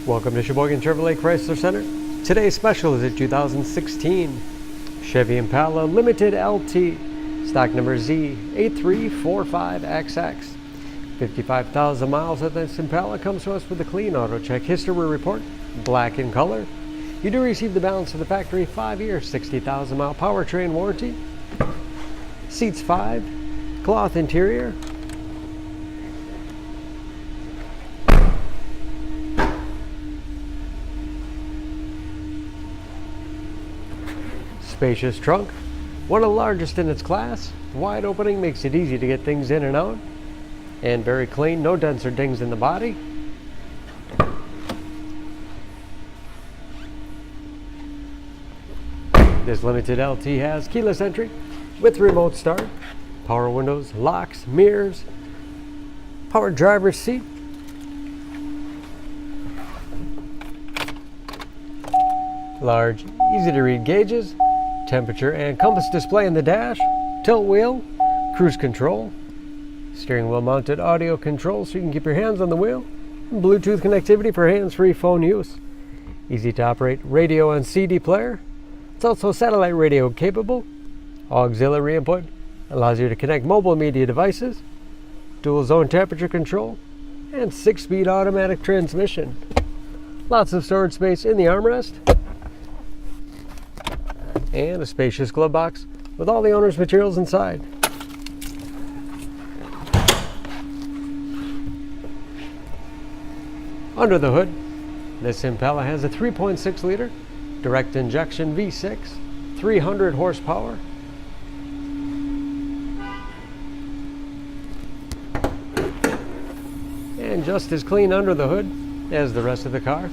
Welcome to Sheboygan Chevrolet Chrysler Center. Today's special is a 2016 Chevy Impala Limited LT, stock number Z8345XX. 55,000 miles of this Impala comes to us with a clean auto check history report, black in color. You do receive the balance of the factory 5-year, 60,000 mile powertrain warranty. Seats 5, cloth interior. Spacious trunk, one of the largest in its class. Wide opening makes it easy to get things in and out. And very clean, no dents or dings in the body. This limited LT has keyless entry with remote start, power windows, locks, mirrors, power driver's seat, large, easy to read gauges, temperature and compass display in the dash, tilt wheel, cruise control, steering wheel mounted audio control so you can keep your hands on the wheel, and Bluetooth connectivity for hands-free phone use. Easy to operate radio and CD player. It's also satellite radio capable. Auxiliary input allows you to connect mobile media devices, dual zone temperature control, and 6-speed automatic transmission. Lots of storage space in the armrest. And a spacious glove box with all the owner's materials inside. Under the hood, this Impala has a 3.6-liter direct injection V6, 300 horsepower. And just as clean under the hood as the rest of the car.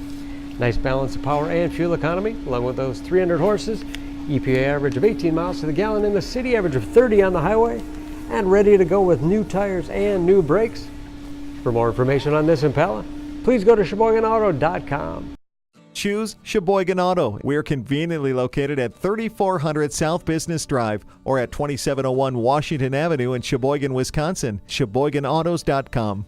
Nice balance of power and fuel economy, along with those 300 horses. EPA average of 18 miles to the gallon in the city, average of 30 on the highway, and ready to go with new tires and new brakes. For more information on this Impala, please go to SheboyganAuto.com. Choose Sheboygan Auto. We're conveniently located at 3400 South Business Drive or at 2701 Washington Avenue in Sheboygan, Wisconsin. SheboyganAutos.com.